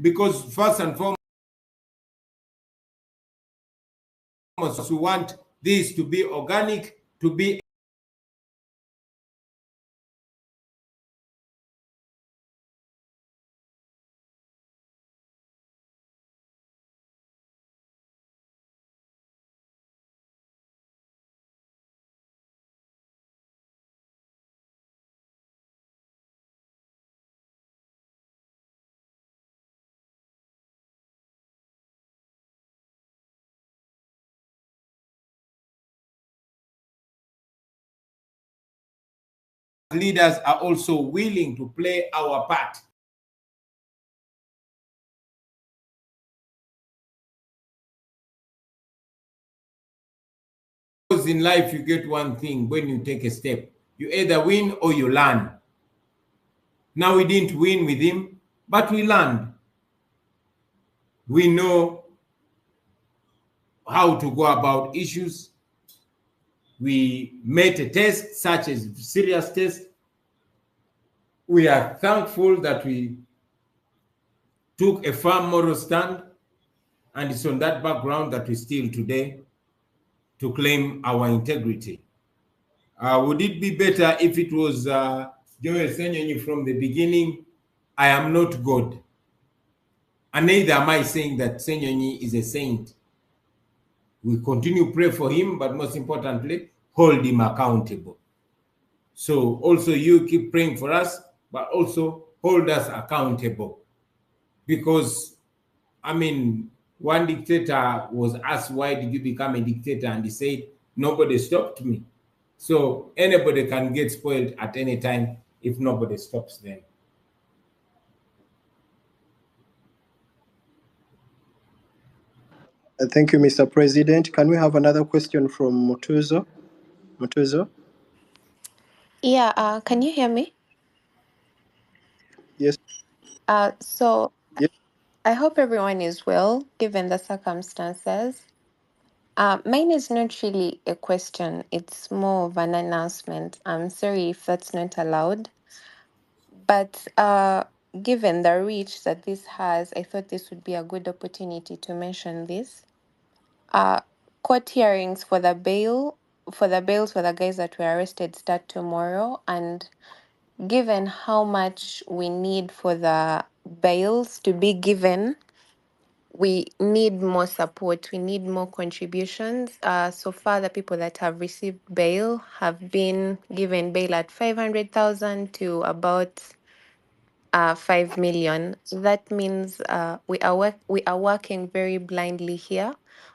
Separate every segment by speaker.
Speaker 1: because first and foremost, we want this to be organic, to be leaders are also willing to play our part. Because in life, you get one thing when you take a step. You either win or you learn. Now we didn't win with him, but we learned. We know how to go about issues. We made a test, such as serious test. We are thankful that we took a firm moral stand, and it's on that background that we still today to claim our integrity. Would it be better if it was Joel Senyonyi from the beginning? I am not God. And neither am I saying that Senyonyi is a saint. We continue to pray for him, but most importantly, hold him accountable. So also you keep praying for us, but also hold us accountable. Because, I mean, one dictator was asked, why did you become a dictator? And he said, nobody stopped me. So anybody can get spoiled at any time if nobody stops them.
Speaker 2: Thank you, Mr. President. Can we have another question from Mutuzo? Mutuzo?
Speaker 3: Yeah, can you hear me?
Speaker 2: Yes.
Speaker 3: So
Speaker 2: Yes.
Speaker 3: I hope everyone is well, given the circumstances. Mine is not really a question, it's more of an announcement. I'm sorry if that's not allowed. But given the reach that this has, I thought this would be a good opportunity to mention this. Court hearings for the bails for the guys that were arrested start tomorrow, and given how much we need for the bails to be given, we need more support. We need more contributions. So far, the people that have received bail have been given bail at 500,000 to about 5 million. That means we are working very blindly here.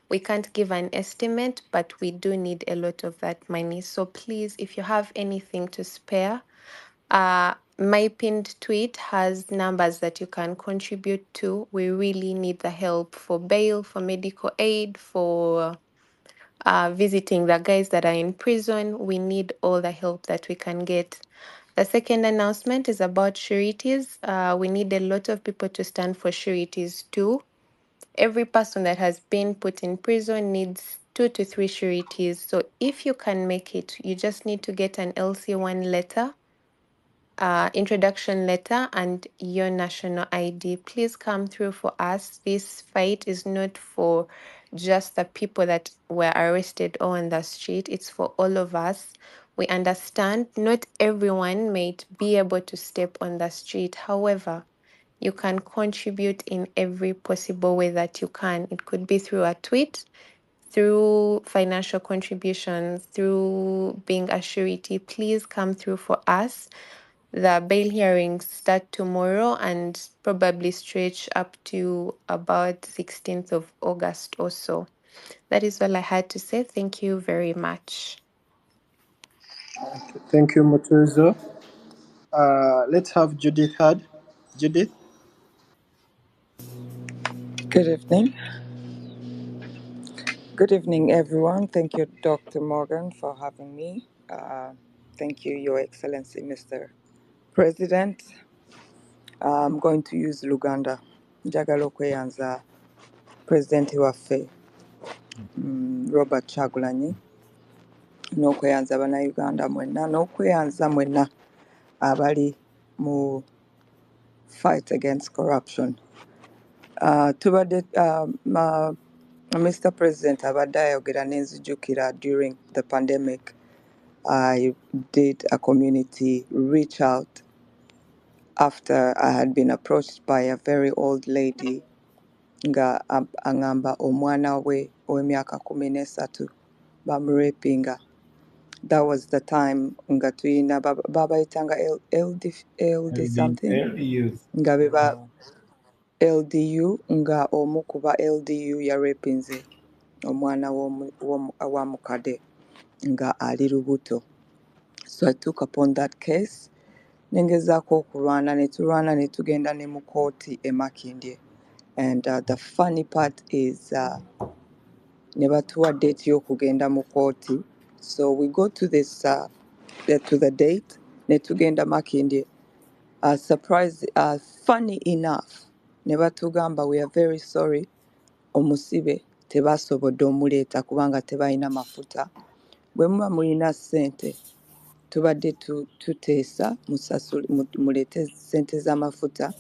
Speaker 3: We can't give an estimate, but we do need a lot of that money. So please, if you have anything to spare, my pinned tweet has numbers that you can contribute to. We really need the help for bail, for medical aid, for visiting the guys that are in prison. We need all the help that we can get. The second announcement is about sureties. We need a lot of people to stand for sureties too. Every person that has been put in prison needs 2 to 3 sureties. So if you can make it, you just need to get an LC1 letter, introduction letter, and your national ID. Please come through for us. This fight is not for just the people that were arrested or on the street. It's for all of us. We understand not everyone may be able to step on the street. However, you can contribute in every possible way that you can. It could be through a tweet, through financial contributions, through being a surety. Please come through for us. The bail hearings start tomorrow and probably stretch up to about 16th of August or so. That is all I had to say. Thank you very much.
Speaker 2: Thank you, Mutuzo. Let's have Judith Hard. Judith?
Speaker 4: Good evening. Good evening, everyone. Thank you, Dr. Morgan, for having me. Thank you, Your Excellency, Mr. President. I'm going to use Luganda. Njagala okweyanza President waffe Robert Kyagulanyi n'okweyanza bannayuganda mwenna n'okweyanza mwenna abali mu fight against corruption. Tubadde Mr. President abadde ayogera nenzijukira during the pandemic. I did a community reach out after I had been approached by a very old lady nga angamba omwana we ow'emyaka 13 bamurepinga. That was the time nga tuyina babayitanga LD something
Speaker 1: Early youth.
Speaker 4: nga beba LDU nga omu kuba LDU yarepinze omwana wa mukadde nga ali lubuto. So I took upon that case nengezaako okulwana ne tugenda ne mu kooti e Makindye. And the funny part is ne batuwa date y'okugenda mu kooti. So we go to this to the date ne tugenda Makindye. Surprise, funny enough ne batugamba we are very sorry omusibe tebasobodde omuleeta kubanga tebalina mafuta. Bwe muba mulina ssente tubadde tuteesa muleete ssente z'amafuta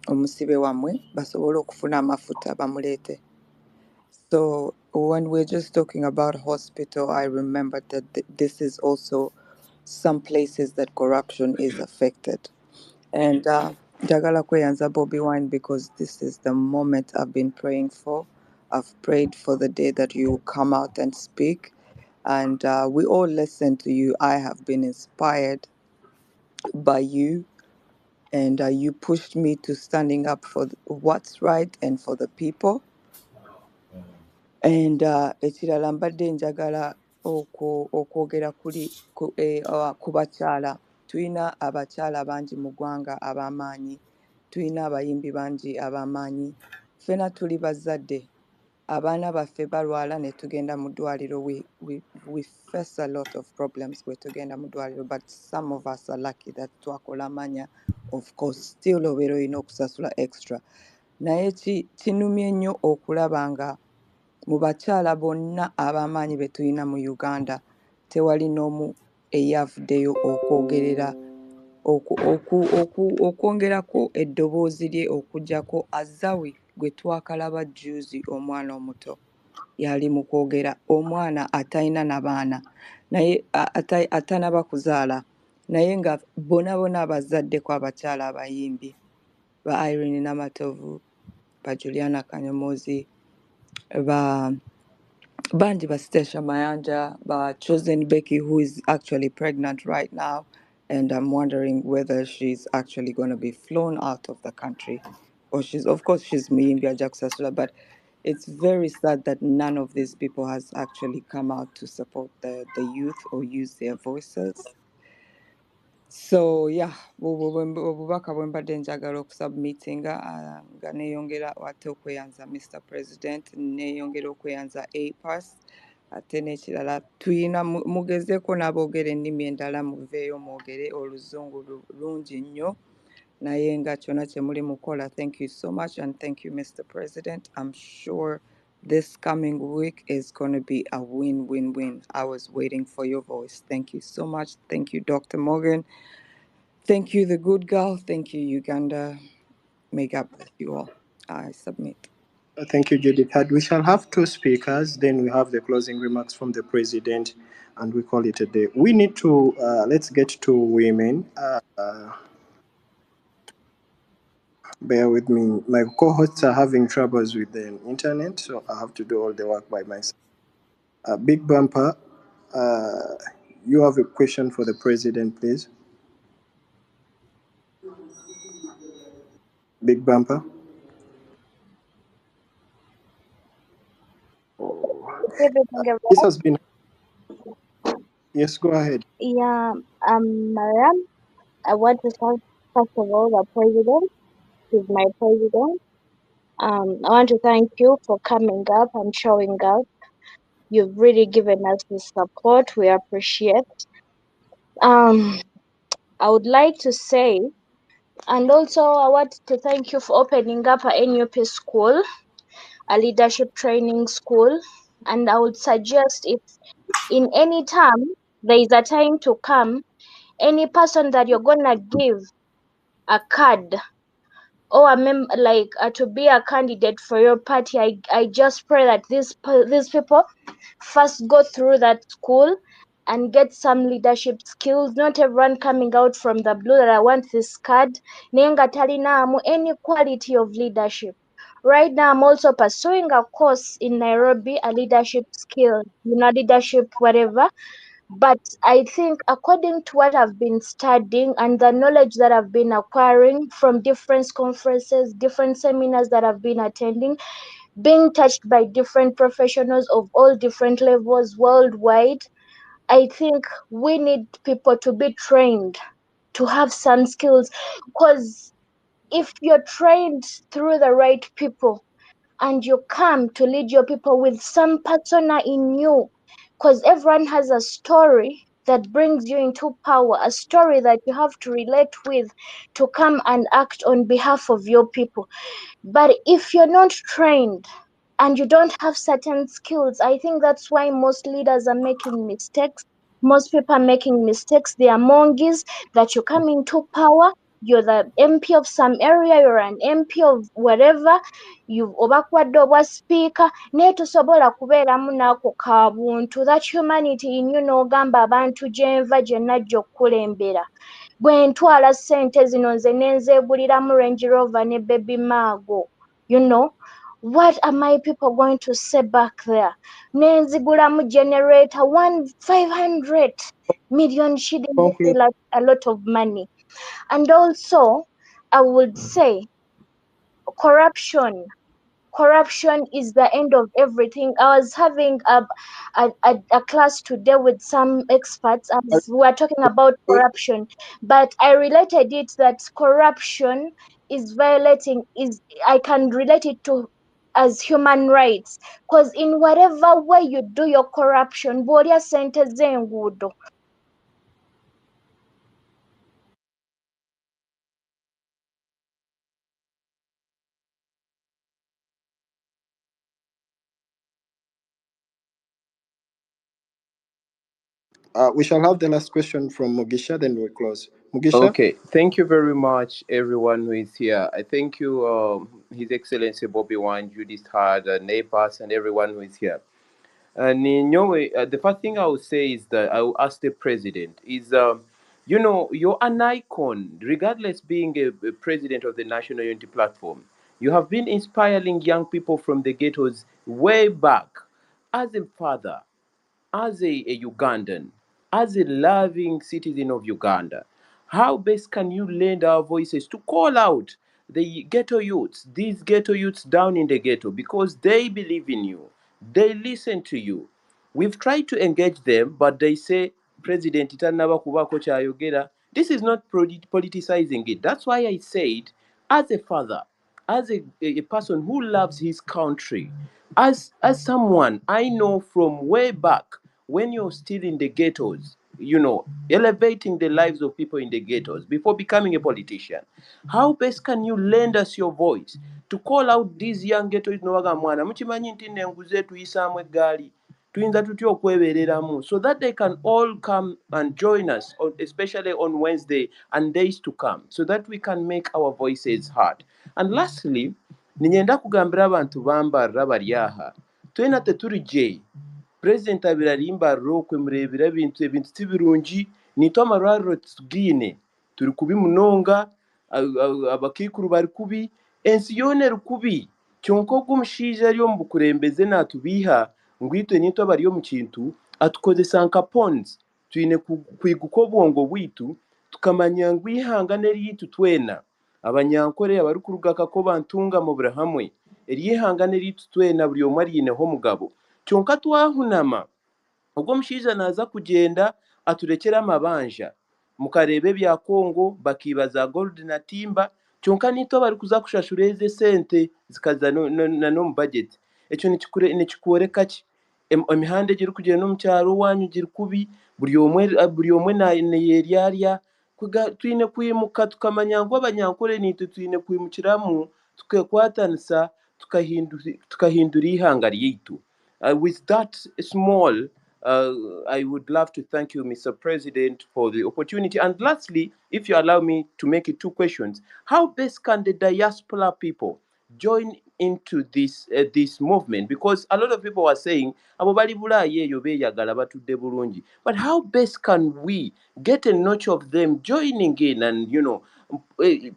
Speaker 4: omusibe wammwe basobole okufuna amafuta bamuleete. So when we're just talking about hospital, I remember that this is also some places that corruption is affected. And njagala kweyanza Bobi Wine because this is the moment I've been praying for. I've prayed for the day that you come out and speak. And we all listen to you. I have been inspired by you. And you pushed me to standing up for what's right and for the people. And ekirala mbadde njagala okwogera ku bakyala. Tulina abakyala bangi mu ggwanga ab'amaanyi. Tulina abayimbi bangi ab'amaanyi. Ffena tuli bazadde. Abaana baffe balwala ne tugenda mu ddwaliro. We face a lot of problems bwe tugenda mu ddwaliro, but some of us are lucky that twakola amanya. Of course, still obeera olina okusasula extra. Naye kinumye nnyo okulaba nga mu bakyala bonna ab'amaanyi be tulina mu Uganda tewali n'omu eyavuddeyo okwogerera okwongerako eddoboozi lye okuggyako Azawi gwe twakalaba juzi, omwana omuto yali mu kwogera, omwana atalina na baana naye atanaba kuzaala naye nga bonna abazaddeko abakyala abayimbi ba Irene Namatovu, ba Juliana Kanyomozi, banji ba Stesha Mayanja, ba Chosen Becky, who is actually pregnant right now, and I'm wondering whether she's actually going to be flown out of the country, or she's Miyimbia Jakusasula, but it's very sad that none of these people has actually come out to support the youth or use their voices. So yeah, obubaka bwe mbadde njagala okusubmitinga nga neeyongera ate okweyanza Mr. President, neeyongera okweyanza APAS, ate n'ekirala tuyina mugezeeko n'aboogera ennimi endala muveeyo mwogere, oluzungu lungi nnyo naye nga kyonna kye muli mukola. Thank you so much and thank you Mr. President. I'm sure this coming week is going to be a win-win-win. I was waiting for your voice. Thank you so much. Thank you, Dr. Morgan. Thank you, the good girl. Thank you, Uganda. May God bless you all. I submit.
Speaker 2: Thank you, Judith. We shall have two speakers, then we have the closing remarks from the president, and we call it a day. We need to, let's get to women. Bear with me. My co-hosts are having troubles with the internet, so I have to do all the work by myself. Big Bumper, you have a question for the president, please. Big Bumper. This has been. Yes, go ahead.
Speaker 5: Yeah, Mariam, I want to thank, first of all, the president. He's my president. I want to thank you for coming up and showing up. You've really given us the support. We appreciate. I would like to say, and also I want to thank you for opening up a NUP school, a leadership training school. And I would suggest if in any time there is a time to come, any person that you're gonna give a card or a to be a candidate for your party, I just pray that these people first go through that school and get some leadership skills. Not everyone coming out from the blue that I want this card. Nenga talinamu any quality of leadership. Right now, I'm also pursuing a course in Nairobi, a leadership skill, leadership, whatever. But I think, according to what I've been studying and the knowledge that I've been acquiring from different conferences, different seminars that I've been attending, being touched by different professionals of all different levels worldwide, I think we need people to be trained to have some skills. Because if you're trained through the right people and you come to lead your people with some persona in you, because everyone has a story that brings you into power, a story that you have to relate with to come and act on behalf of your people. But if you're not trained and you don't have certain skills, I think that's why most leaders are making mistakes. Most people are making mistakes. They are monkeys that you come into power. You're the MP of some area, you're an MP of whatever, you obakwadde obwa speaker, naye tosobola kubeeramu n'ako kabuntu, that humanity in you n'ogamba abantu gye nva gye najja okukulembera. Bwe ntwala ssente zino nze ne nzeeguliramu Range Rover ne Baby Maago, what are my people going to say back there? Nenzigulamu generator 500 million shillings,
Speaker 2: Conclude.
Speaker 5: a lot of money. And also, I would say corruption. Corruption is the end of everything. I was having a class today with some experts as we were talking about corruption, but I related it that corruption is I can relate it to as human rights, because in whatever way you do your corruption, boria sente zengudo.
Speaker 2: We shall have the last question from Mugisha, then we close. Mugisha?
Speaker 6: Okay, thank you very much, everyone who is here. I thank you, His Excellency Bobi Wine, Judith Hard, Nepas, and everyone who is here. And the first thing I will say is that I will ask the president is, you're an icon, regardless being a president of the National Unity Platform. You have been inspiring young people from the ghettos way back. As a father, as a Ugandan, as a loving citizen of Uganda, how best can you lend our voices to call out the ghetto youths, these ghetto youths down in the ghetto, because they believe in you, they listen to you. We've tried to engage them, but they say, President Itanaba Kubako Chayogera, this is not politicizing it. That's why I said, as a father, as a person who loves his country, as someone I know from way back when you're still in the ghettos, elevating the lives of people in the ghettos before becoming a politician, how best can you lend us your voice to call out these young ghettos nowaga mwana mukimanyi nti nenguze tuyisaamu eggaali tuyinza tutya okwebereramu, so that they can all come and join us especially on Wednesday and days to come, so that we can make our voices heard. And lastly, ninyenda kugambira abantu bambarra bali aha twena tetuli gye President abirarimba rokwe murebera ebintu tibirungi nitwe amarwariro tugiine turi kubi munonga, abakiikuru bari kubi, ensi yoona eri kubi, kyonka ogu omushaija ari omu bukurembeze naatubiiha ngu itwe nitwe abari omu kintu atukozesa nka pawns. Twine kwiguka obwongo bwitu tukamanya ngu ihanga n'eryaitu twena abanyankore abarikuruga kakoba ntunga mu buri hamwe, eryihanga n'eryaitu twena buri omwe ariineho omugabo. Kyonka twahunama ubwo omushaija naaza kugyenda aturekera amabanja mukareeba ebya Congo bakiibaza gold na timba, kyonka nitwe barikuza kushashura ezi esente zikaza n'omu budget. Ekyo nikikworeka ki? Emihanda egiri kugyenda omu kyaro wanyu giri kubi, buri omwe neyeryarya. Twine kwimuka tukamanya ngu abanyankore nitwe twine kwimukiramu tukekwatanisa tukahindura ihanga ryaitu. With that small I would love to thank you, Mr. President, for the opportunity. And lastly, if you allow me to make it two questions, how best can the diaspora people join into this movement? Because a lot of people are saying abo bali bulaayi eyo beeyagala batudde bulungi, but how best can we get a notch of them joining in and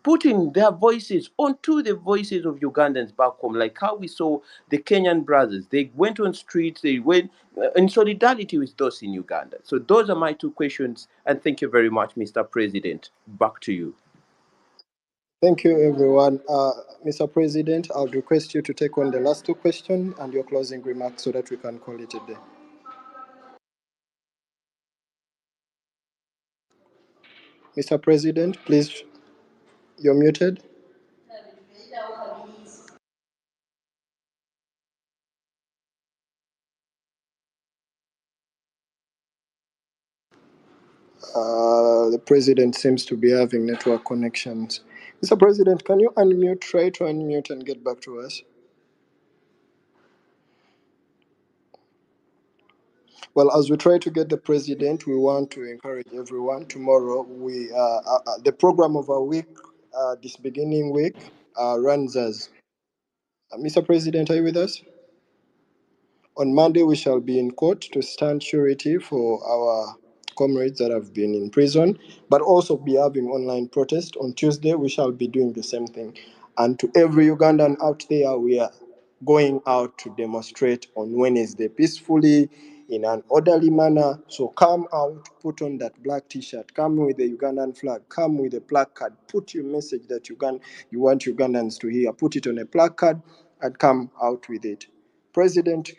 Speaker 6: putting their voices onto the voices of Ugandans back home, like how we saw the Kenyan brothers. They went on streets, they went in solidarity with those in Uganda. So those are my two questions, and thank you very much, Mr. President. Back to you.
Speaker 2: Thank you, everyone. Mr. President, I'll request you to take on the last two questions and your closing remarks so that we can call it a day. Mr. President, please, you're muted. The president seems to be having network connections. Mr. President, can you unmute, try to unmute and get back to us? Well, as we try to get the president, we want to encourage everyone. Tomorrow, the program of our week, this beginning week, runs as Mr. President, are you with us? On Monday, we shall be in court to stand surety for our comrades that have been in prison, but also be having online protest. On Tuesday, we shall be doing the same thing. And to every Ugandan out there, we are going out to demonstrate on Wednesday peacefully in an orderly manner. So come out, put on that black t-shirt, come with the Ugandan flag, come with a placard, put your message that you want Ugandans to hear, put it on a placard and come out with it. President,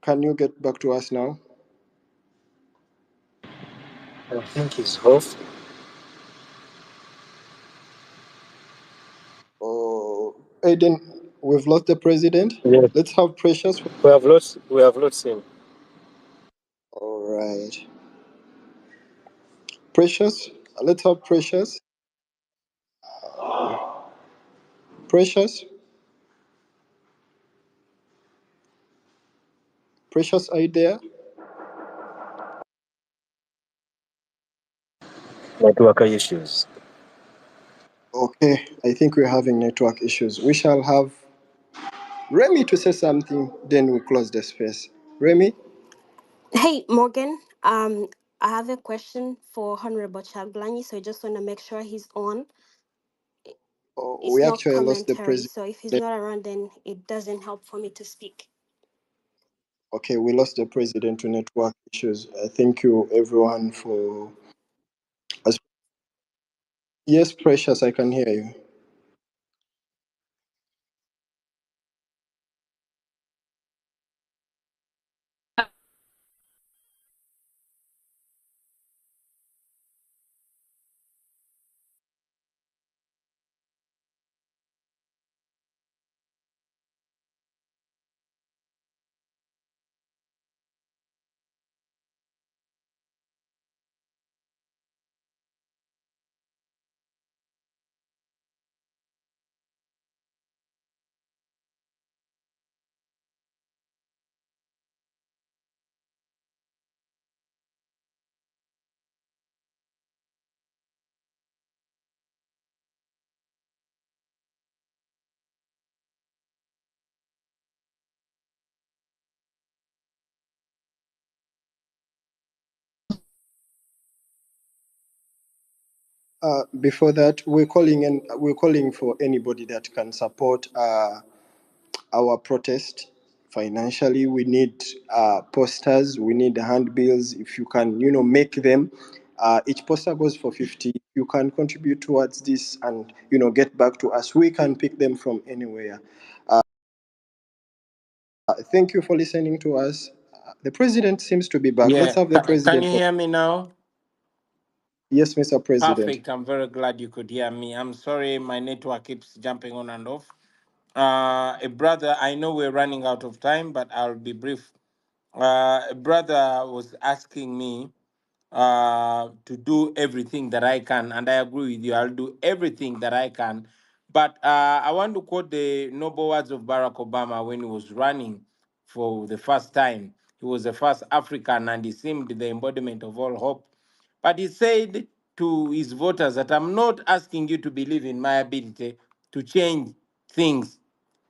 Speaker 2: can you get back to us now?
Speaker 7: I think he's off.
Speaker 2: Oh, Aiden, we've lost the president.
Speaker 7: Yes.
Speaker 2: Let's have Precious.
Speaker 7: We have lost him.
Speaker 2: All right. Precious. Let's have Precious. Precious. Precious, are you there?
Speaker 7: Network issues.
Speaker 2: Okay, I think we're having network issues. We shall have Remy to say something, then we close the space. Remy?
Speaker 8: Hey, Morgan. I have a question for Honorable Chagulanyi, so I just want to make sure he's on.
Speaker 2: We
Speaker 8: It's not
Speaker 2: actually lost the
Speaker 8: commentary,
Speaker 2: president.
Speaker 8: so if he's not around, then it doesn't help for me to speak.
Speaker 2: Okay, we lost the president to network issues. Thank you, everyone, for... Yes, Precious, I can hear you. Before that, we're calling for anybody that can support our protest financially. We need posters, we need handbills. If you can, make them. Each poster goes for 50. You can contribute towards this and get back to us. We can pick them from anywhere. Thank you for listening to us. The president seems to be back. Let's
Speaker 1: Yeah.
Speaker 2: have the
Speaker 1: Can
Speaker 2: president.
Speaker 1: you hear me now?
Speaker 2: Yes, Mr. President.
Speaker 1: Perfect. I'm very glad you could hear me. I'm sorry my network keeps jumping on and off. A brother, I know we're running out of time, but I'll be brief. A brother was asking me to do everything that I can, and I agree with you. I'll do everything that I can. But I want to quote the noble words of Barack Obama when he was running for the first time.
Speaker 9: He was the first African and he seemed the embodiment of all hope. But he said to his voters that I'm not asking you to believe in my ability to change things,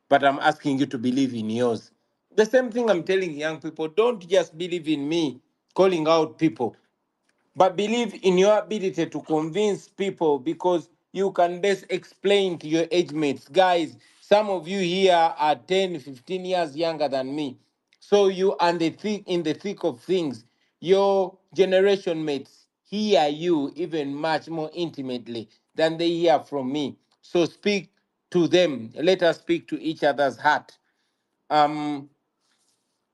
Speaker 9: but I'm asking you to believe in yours. The same thing I'm telling young people, don't just believe in me calling out people, but believe in your ability to convince people, because you can best explain to your age mates. Guys, some of you here are 10, 15 years younger than me. So you are in the thick of things. Your generation mates hear you even much more intimately than they hear from me. So speak to them. Let us speak to each other's heart. Um,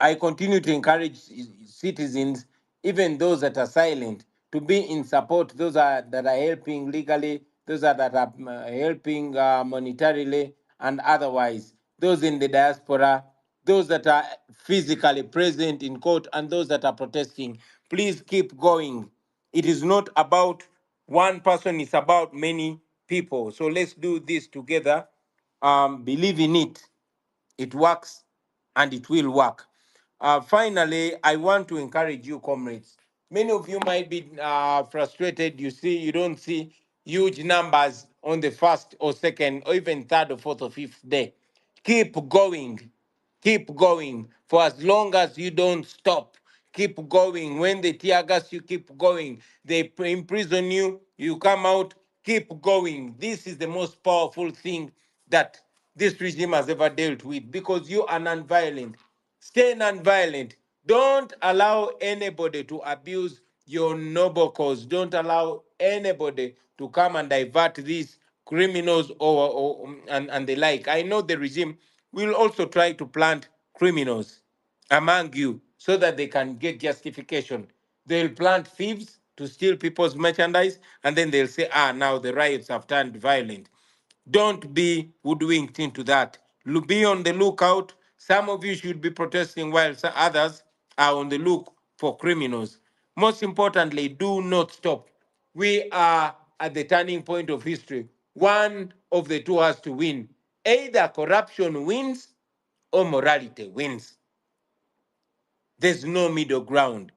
Speaker 9: I continue to encourage citizens, even those that are silent, to be in support. Those that are helping legally, those that are helping monetarily and otherwise. Those in the diaspora, those that are physically present in court, and those that are protesting. Please keep going. It is not about one person; it's about many people. So let's do this together. Believe in it. It works and it will work. Finally, I want to encourage you, comrades. Many of you might be frustrated. You don't see huge numbers on the first or second or even third or fourth or fifth day. Keep going. Keep going for as long as you don't stop. Keep going. When they tear gas, you keep going. They imprison you, you come out, keep going. This is the most powerful thing that this regime has ever dealt with, because you are non-violent. Stay non-violent. Don't allow anybody to abuse your noble cause. Don't allow anybody to come and divert these criminals and the like. I know the regime will also try to plant criminals among you so that they can get justification. They'll plant thieves to steal people's merchandise, and then they'll say, now the riots have turned violent. Don't be hoodwinked into that. Be on the lookout. Some of you should be protesting while others are on the look for criminals. Most importantly, do not stop. We are at the turning point of history. One of the two has to win. Either corruption wins or morality wins. There's no middle ground.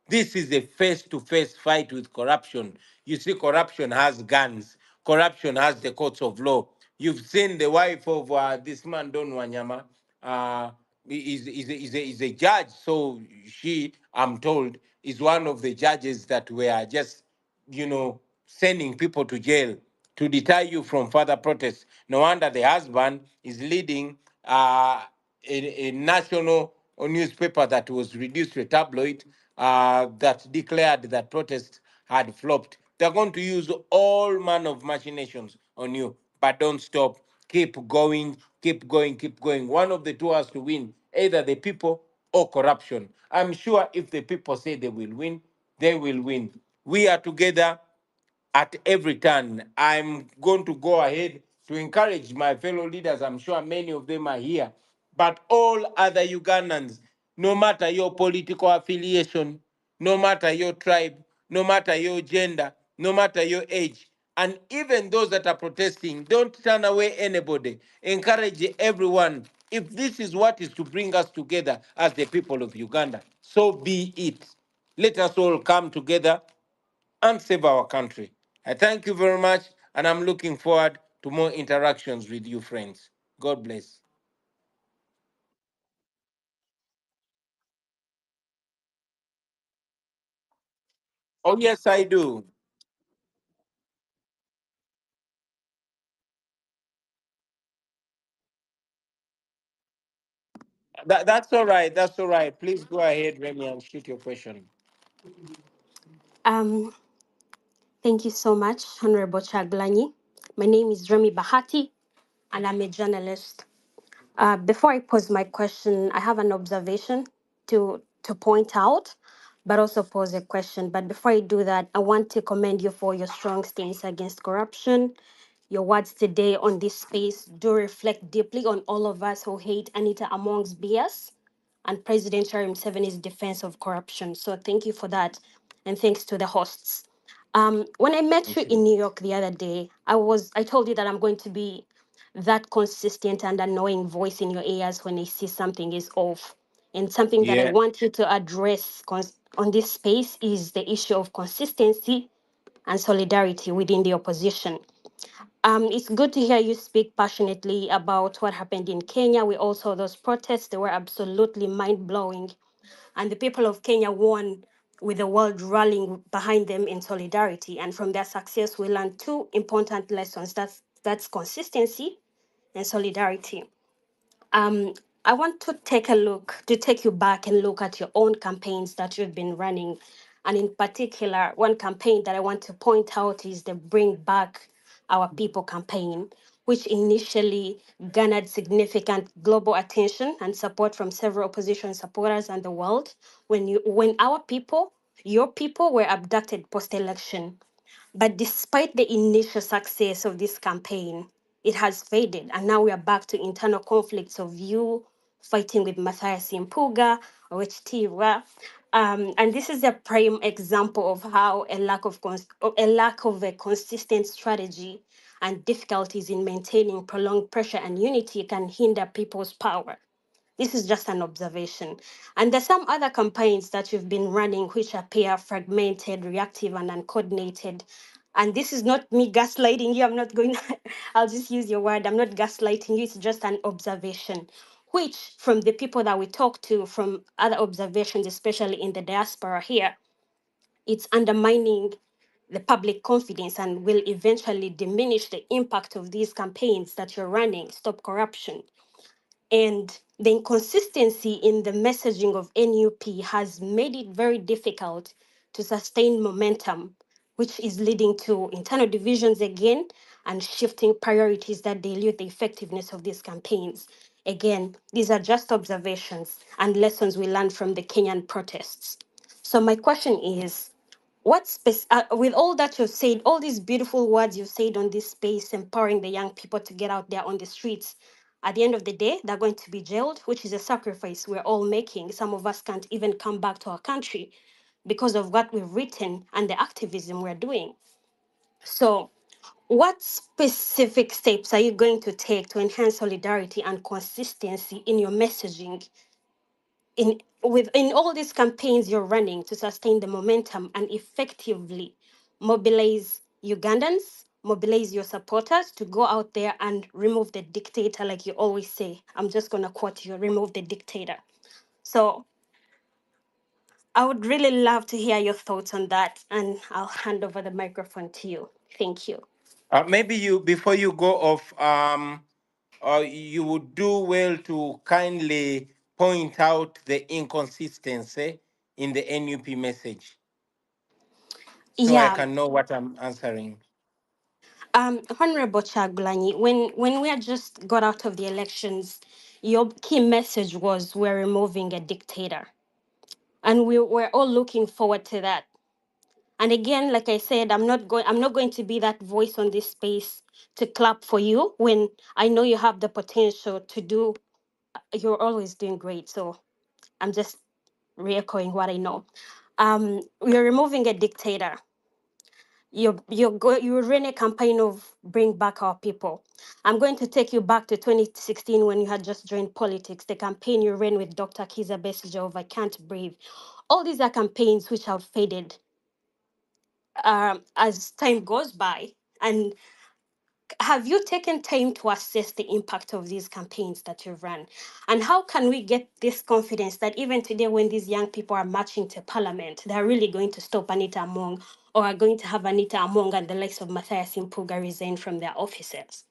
Speaker 9: This is a face-to-face fight with corruption. You see, corruption has guns. Corruption has the courts of law. You've seen the wife of this man, Don Wanyama, is a judge. So she, I'm told, is one of the judges that were just, sending people to jail to deter you from further protests. No wonder the husband is leading a national newspaper that was reduced to a tabloid that declared that protests had flopped. They're going to use all manner of machinations on you, but don't stop. Keep going, keep going, keep going. One of the two has to win, either the people or corruption. I'm sure if the people say they will win, they will win. We are together at every turn. I'm going to go ahead to encourage my fellow leaders. I'm sure many of them are here, but all other Ugandans, no matter your political affiliation, no matter your tribe, no matter your gender, no matter your age, and even those that are protesting, don't turn away anybody. Encourage everyone. If this is what is to bring us together as the people of Uganda, so be it. Let us all come together and save our country. I thank you very much, and I'm looking forward to more interactions with you, friends. God bless. Oh, yes, I do. That's all right. That's all right. Please go ahead, Remy, and shoot your question.
Speaker 8: Um, Thank you so much, Honorable Chaglanyi. My name is Remy Bahati, and I'm a journalist. Before I pose my question, I have an observation to point out, but also pose a question. But before I do that, I want to commend you for your strong stance against corruption. Your words today on this space do reflect deeply on all of us who hate Anita Among's BS and President Charim Museveni's defense of corruption. So thank you for that, and thanks to the hosts. When I met you
Speaker 9: Thank you.
Speaker 8: in New York the other day, I told you that I'm going to be that consistent and annoying voice in your ears when I see something is off. And something that I
Speaker 9: Yeah.
Speaker 8: want you to address on this space is the issue of consistency and solidarity within the opposition. It's good to hear you speak passionately about what happened in Kenya. We all saw those protests. They were absolutely mind blowing. And the people of Kenya won with the world rallying behind them in solidarity. And from their success, we learned two important lessons. That's consistency and solidarity. um, I want to take you back and look at your own campaigns that you've been running. And in particular, one campaign that I want to point out is the Bring Back Our People campaign, which initially garnered significant global attention and support from several opposition supporters and the world. When our people, your people, were abducted post-election, but despite the initial success of this campaign, it has faded. And now we are back to internal conflicts of you fighting with Matthias Impuga or Htira. And this is a prime example of how a lack of a consistent strategy and difficulties in maintaining prolonged pressure and unity can hinder people's power. This is just an observation. And there's some other campaigns that you've been running which appear fragmented, reactive, and uncoordinated. And this is not me gaslighting you. I'm not going, I'll just use your word. I'm not gaslighting you. It's just an observation, which from the people that we talk to, from other observations, especially in the diaspora here, it's undermining the public confidence and will eventually diminish the impact of these campaigns that you're running. Stop corruption. And the inconsistency in the messaging of NUP has made it very difficult to sustain momentum, which is leading to internal divisions again and shifting priorities that dilute the effectiveness of these campaigns. Again, these are just observations and lessons we learned from the Kenyan protests. So my question is, with all that you've said, all these beautiful words you've said on this space, empowering the young people to get out there on the streets, at the end of the day, they're going to be jailed, which is a sacrifice we're all making. Some of us can't even come back to our country because of what we've written and the activism we're doing. So, what specific steps are you going to take to enhance solidarity and consistency in your messaging in all these campaigns you're running to sustain the momentum and effectively mobilize Ugandans, mobilize your supporters to go out there and remove the dictator, like you always say? I'm just gonna quote you: remove the dictator. So I would really love to hear your thoughts on that, and I'll hand over the microphone to you. Thank you.
Speaker 9: Maybe you, before you go off, you would do well to kindly point out the inconsistency in the NUP message, so I
Speaker 8: Yeah,
Speaker 9: can know what I'm answering.
Speaker 8: Honorable Chaglanyi, when we had just got out of the elections, your key message was we're removing a dictator, and we were all looking forward to that. And again, like I said, I'm not going to be that voice on this space to clap for you when I know you have the potential to do. You're always doing great, so I'm just re-echoing what I know. We're removing a dictator. You ran a campaign of bring back our people. I'm going to take you back to 2016 when you had just joined politics. The campaign you ran with Dr. Kiza Besigye of I Can't Breathe. All these are campaigns which have faded as time goes by. And have you taken time to assess the impact of these campaigns that you've run? And how can we get this confidence that even today, when these young people are marching to parliament, they're really going to stop Anita Among, or are going to have Anita Among and the likes of Matthias Impuga resign from their offices?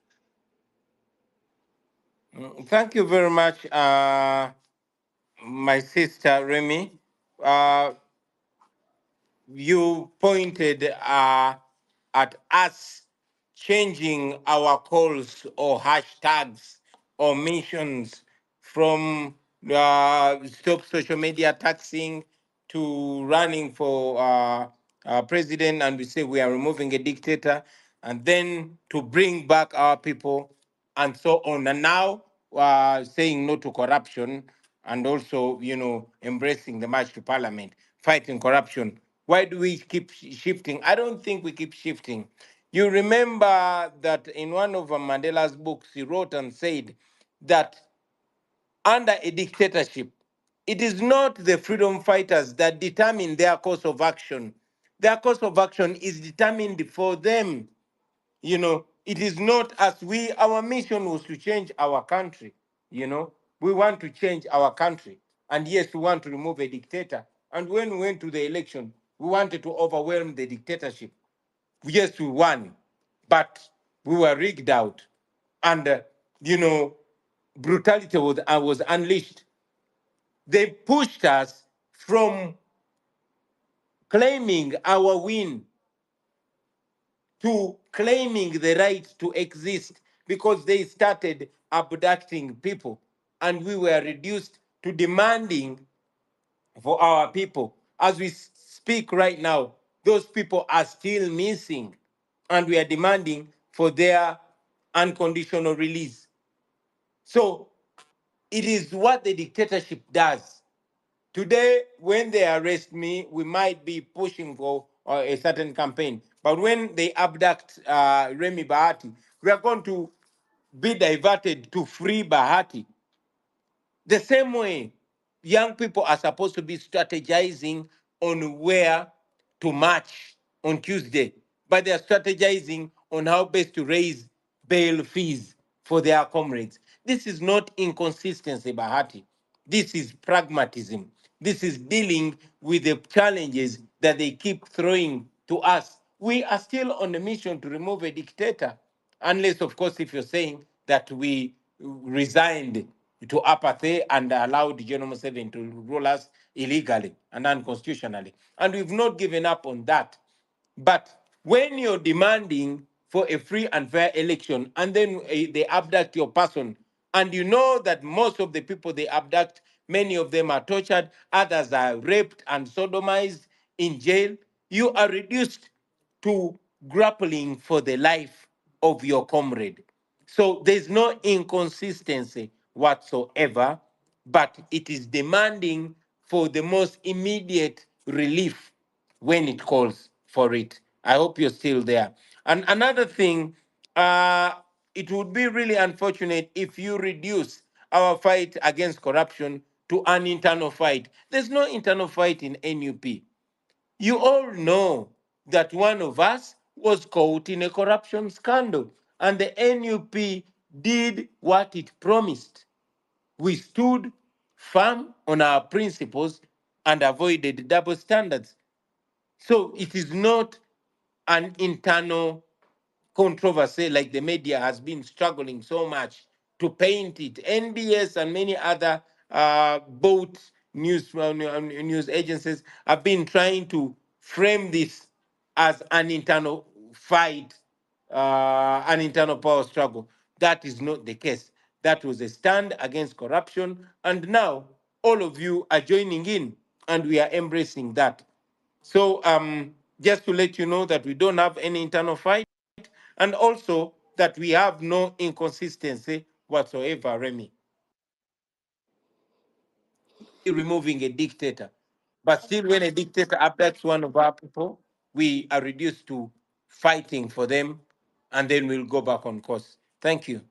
Speaker 9: Thank you very much, my sister Remy. Uh, you pointed at us changing our calls or hashtags or mentions from stop social media taxing to running for president, and we say we are removing a dictator, and then to bring back our people and so on. And now saying no to corruption, and also, embracing the march to parliament, fighting corruption. Why do we keep shifting? I don't think we keep shifting. You remember that in one of Mandela's books, he wrote and said that under a dictatorship, it is not the freedom fighters that determine their course of action. Their course of action is determined for them. You know, it is not as we, our mission was to change our country. You know, we want to change our country. And yes, we want to remove a dictator. And when we went to the election, we wanted to overwhelm the dictatorship. Yes, we won, but we were rigged out. And, you know, brutality was unleashed. They pushed us from claiming our win to claiming the right to exist because they started abducting people and we were reduced to demanding for our people. As we speak right now, those people are still missing and we are demanding for their unconditional release. So it is what the dictatorship does. Today, when they arrest me, we might be pushing for a certain campaign. But when they abduct Remy Bahati, we are going to be diverted to free Bahati. The same way, young people are supposed to be strategizing on where to march on Tuesday, but they are strategizing on how best to raise bail fees for their comrades. This is not inconsistency, Bahati. This is pragmatism. This is dealing with the challenges that they keep throwing to us. We are still on a mission to remove a dictator, unless, of course, if you're saying that we resigned to apathy and allowed General Museveni to rule us illegally and unconstitutionally. And we've not given up on that. But when you're demanding for a free and fair election and then they abduct your person, and you know that most of the people they abduct, many of them are tortured, others are raped and sodomized in jail, you are reduced to grappling for the life of your comrade. So there's no inconsistency whatsoever, but it is demanding for the most immediate relief when it calls for it. I hope you're still there. And another thing, uh, it would be really unfortunate if you reduce our fight against corruption to an internal fight. There's no internal fight in NUP. You all know that one of us was caught in a corruption scandal, and the NUP did what it promised. We stood firm on our principles and avoided double standards. So it is not an internal controversy like the media has been struggling so much to paint it. NBS and many other both news agencies have been trying to frame this as an internal fight, an internal power struggle. That is not the case. That was a stand against corruption, and now all of you are joining in, and we are embracing that. So just to let you know that we don't have any internal fight, and also that we have no inconsistency whatsoever, Remy. Removing a dictator. But still, when a dictator abducts one of our people, we are reduced to fighting for them, and then we'll go back on course. Thank you.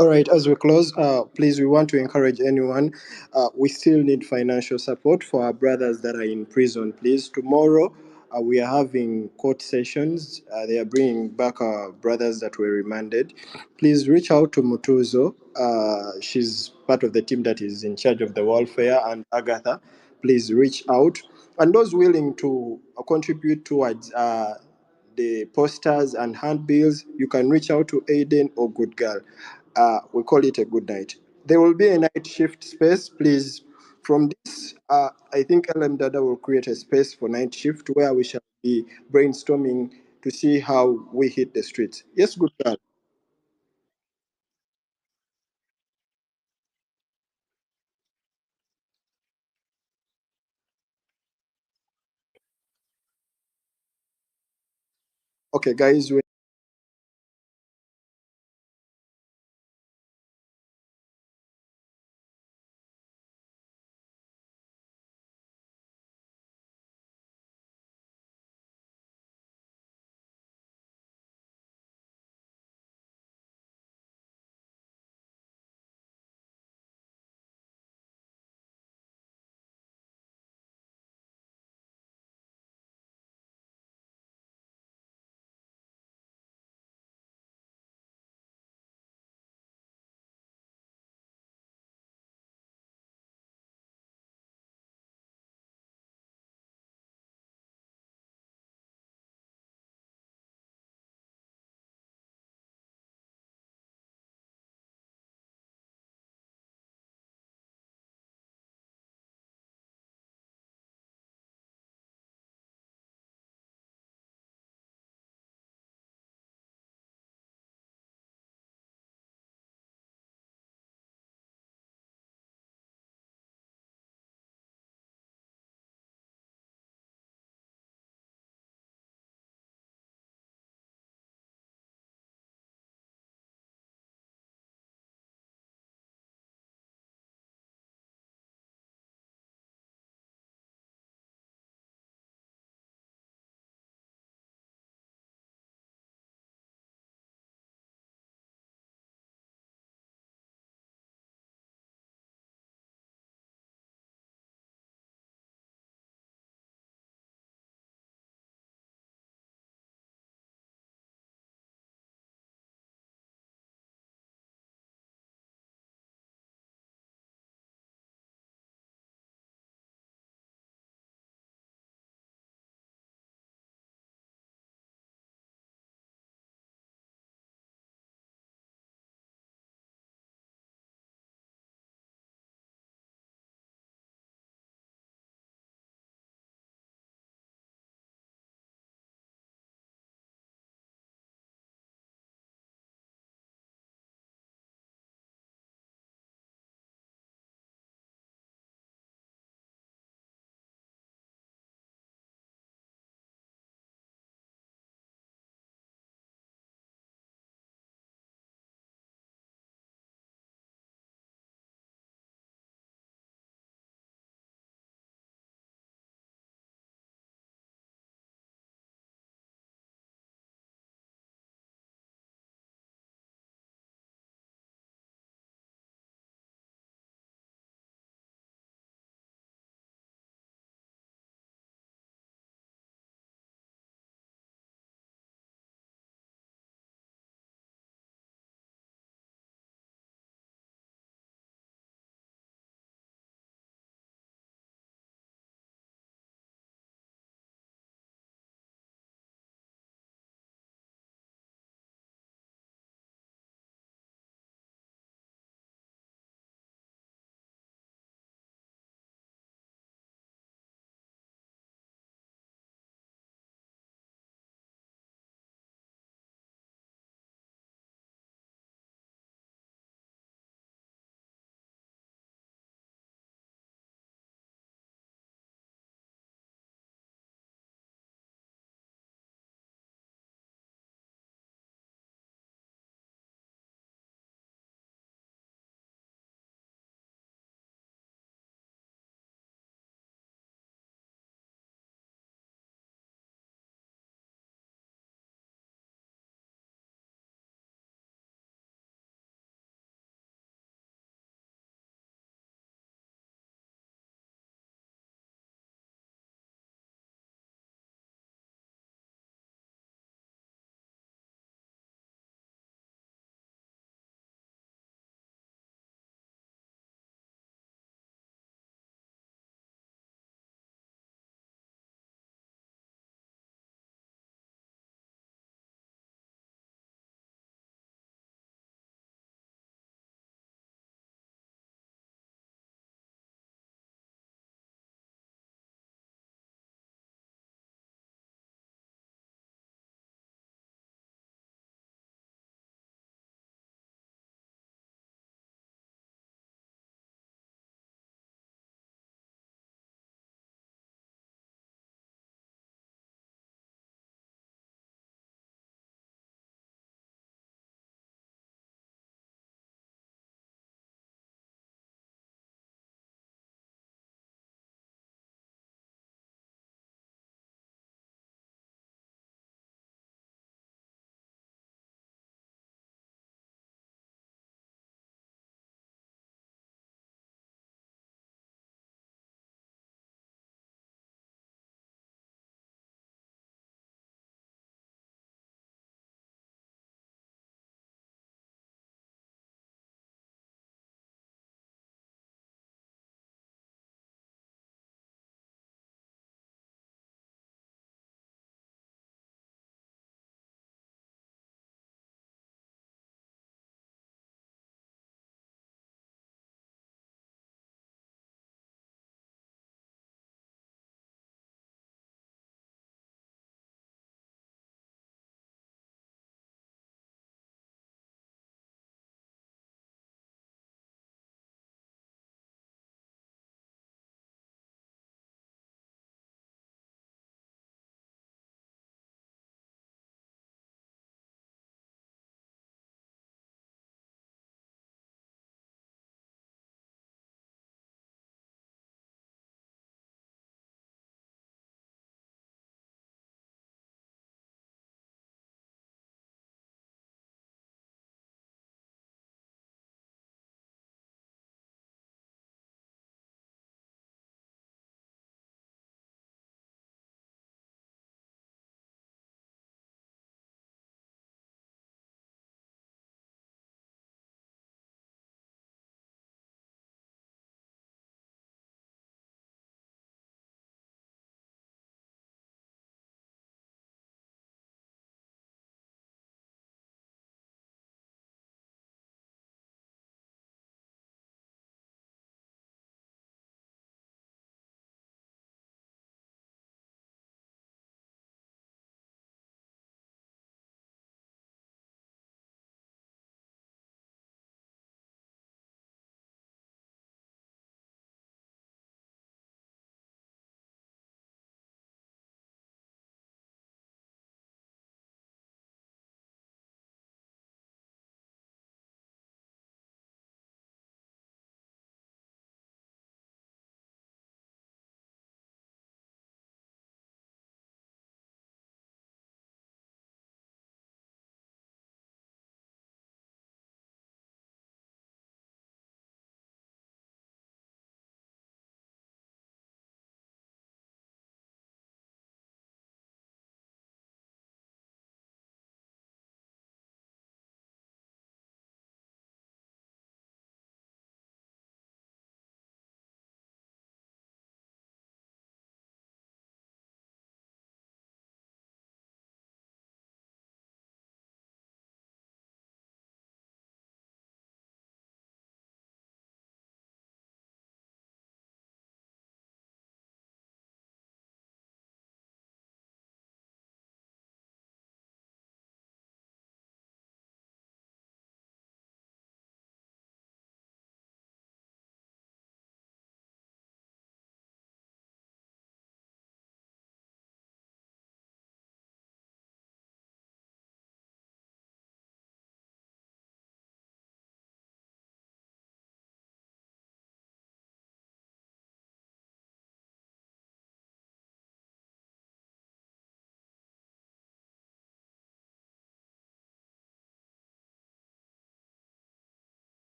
Speaker 2: All right, as we close, please, we want to encourage anyone. We still need financial support for our brothers that are in prison. Please, tomorrow we are having court sessions. They are bringing back our brothers that were remanded. Please reach out to Mutuzo. She's part of the team that is in charge of the welfare, and Agatha. Please reach out. And those willing to contribute towards the posters and handbills, you can reach out to Aiden or Good Girl. We call it a good night. There will be a night shift space, please. From this, I think LM Dada will create a space for night shift where we shall be brainstorming to see how we hit the streets. Yes, Good Girl. Okay, guys.